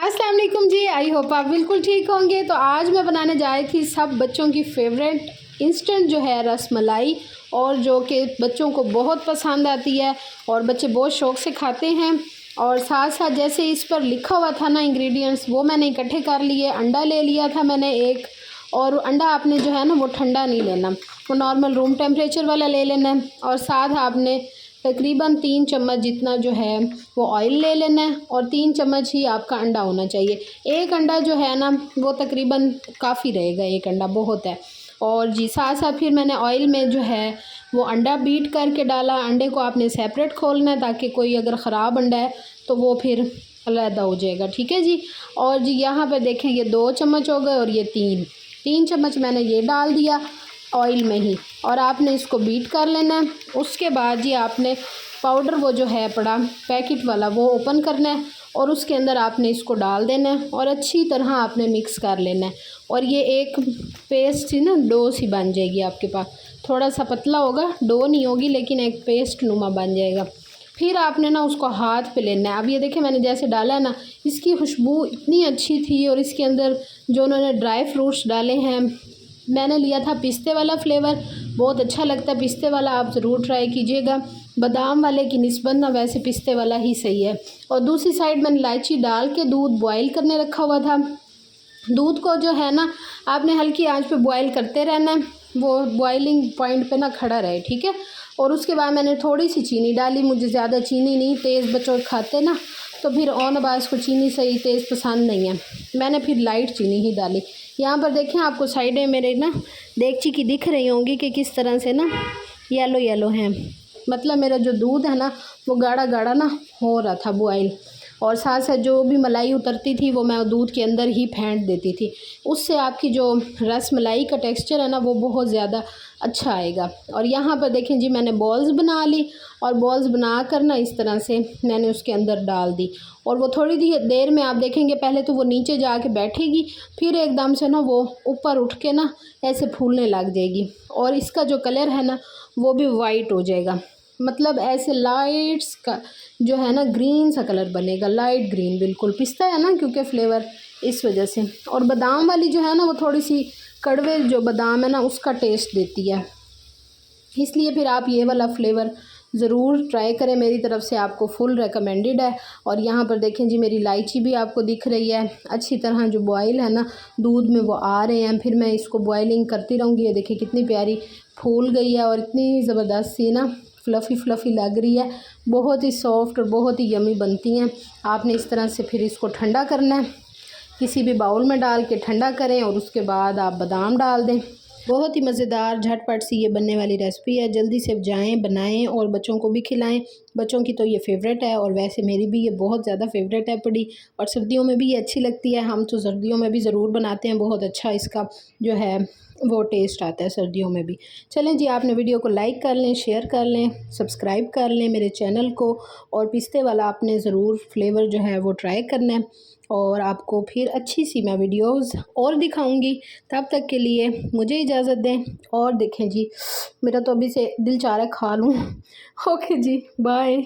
अस्सलाम वालेकुम जी। I hope आप बिल्कुल ठीक होंगे। तो आज मैं बनाने जा रही थी सब बच्चों की फेवरेट इंस्टेंट जो है रस मलाई, और जो कि बच्चों को बहुत पसंद आती है और बच्चे बहुत शौक़ से खाते हैं। और साथ साथ जैसे इस पर लिखा हुआ था ना इंग्रेडिएंट्स, वो मैंने इकट्ठे कर लिए। अंडा ले लिया था मैंने एक, और अंडा आपने जो है ना वो ठंडा नहीं लेना, वो नॉर्मल रूम टेम्परेचर वाला ले लेना है। और साथ आपने तकरीबन 3 चम्मच जितना जो है वो ऑयल ले लेना है, और 3 चम्मच ही आपका अंडा होना चाहिए। एक अंडा जो है ना वो तकरीबन काफ़ी रहेगा, एक अंडा बहुत है। और जी साथ साथ फिर मैंने ऑयल में जो है वो अंडा बीट करके डाला। अंडे को आपने सेपरेट खोलना है ताकि कोई अगर ख़राब अंडा है तो वो फिर अलहदा हो जाएगा, ठीक है जी। और जी यहाँ पे देखें ये 2 चम्मच हो गए और ये 3 चम्मच मैंने ये डाल दिया ऑयल में ही, और आपने इसको बीट कर लेना है। उसके बाद जी आपने पाउडर वो जो है पड़ा पैकेट वाला वो ओपन करना है, और उसके अंदर आपने इसको डाल देना है और अच्छी तरह आपने मिक्स कर लेना है। और ये एक पेस्ट सी ना डो सी बन जाएगी आपके पास, थोड़ा सा पतला होगा, डो नहीं होगी लेकिन एक पेस्ट नुमा बन जाएगा। फिर आपने ना उसको हाथ पे लेना है। अब ये देखिए मैंने जैसे डाला है ना, इसकी खुशबू इतनी अच्छी थी, और इसके अंदर जो उन्होंने ड्राई फ्रूट्स डाले हैं, मैंने लिया था पिस्ते वाला फ्लेवर, बहुत अच्छा लगता है पिस्ते वाला, आप ज़रूर ट्राई कीजिएगा। बादाम वाले की निस्बत ना वैसे पिस्ते वाला ही सही है। और दूसरी साइड मैंने इलायची डाल के दूध बॉयल करने रखा हुआ था। दूध को जो है ना आपने हल्की आंच पे बॉयल करते रहना है, वो बॉइलिंग पॉइंट पे ना खड़ा रहे, ठीक है। और उसके बाद मैंने थोड़ी सी चीनी डाली, मुझे ज़्यादा चीनी नहीं, तेज़ बच्चों खाते ना तो फिर ऑन बास को चीनी सही तेज़ पसंद नहीं है, मैंने फिर लाइट चीनी ही डाली। यहाँ पर देखें आपको साइडें मेरे ना देगची की दिख रही होंगी कि किस तरह से ना येलो येलो हैं, मतलब मेरा जो दूध है ना वो गाढ़ा गाढ़ा ना हो रहा था बॉयल। और साथ साथ जो भी मलाई उतरती थी वो मैं दूध के अंदर ही फेंट देती थी, उससे आपकी जो रस मलाई का टेक्सचर है ना वो बहुत ज़्यादा अच्छा आएगा। और यहाँ पर देखें जी मैंने बॉल्स बना ली, और बॉल्स बना कर ना इस तरह से मैंने उसके अंदर डाल दी। और वो थोड़ी देर में आप देखेंगे पहले तो वो नीचे जाके बैठेगी, फिर एकदम से ना वो ऊपर उठ के ना ऐसे फूलने लग जाएगी, और इसका जो कलर है ना वो भी वाइट हो जाएगा, मतलब ऐसे लाइट्स का जो है ना ग्रीन सा कलर बनेगा, लाइट ग्रीन, बिल्कुल पिस्ता है ना क्योंकि फ्लेवर, इस वजह से। और बादाम वाली जो है ना वो थोड़ी सी कड़वे जो बादाम है ना उसका टेस्ट देती है, इसलिए फिर आप ये वाला फ्लेवर ज़रूर ट्राई करें, मेरी तरफ़ से आपको फुल रिकमेंडेड है। और यहाँ पर देखें जी मेरी इलायची भी आपको दिख रही है, अच्छी तरह जो बॉयल है ना दूध में वो आ रहे हैं। फिर मैं इसको बॉयलिंग करती रहूँगी। ये देखिए कितनी प्यारी फूल गई है, और इतनी ज़बरदस्त सी ना फ्लफ़ी लग रही है, बहुत ही सॉफ्ट और बहुत ही यमी बनती हैं। आपने इस तरह से फिर इसको ठंडा करना है, किसी भी बाउल में डाल के ठंडा करें, और उसके बाद आप बादाम डाल दें। बहुत ही मज़ेदार झटपट सी ये बनने वाली रेसिपी है, जल्दी से जाएं बनाएं और बच्चों को भी खिलाएं। बच्चों की तो ये फेवरेट है, और वैसे मेरी भी ये बहुत ज़्यादा फेवरेट है पड़ी, और सर्दियों में भी ये अच्छी लगती है। हम तो सर्दियों में भी ज़रूर बनाते हैं, बहुत अच्छा इसका जो है वो टेस्ट आता है सर्दियों में भी। चलें जी, आपने वीडियो को लाइक कर लें, शेयर कर लें, सब्सक्राइब कर लें मेरे चैनल को, और पिस्ते वाला आपने ज़रूर फ्लेवर जो है वो ट्राई करना है, और आपको फिर अच्छी सी मैं वीडियोस और दिखाऊंगी। तब तक के लिए मुझे इजाज़त दें। और देखें जी मेरा तो अभी से दिल चाह रहा है खा लूँ। ओके जी, बाय।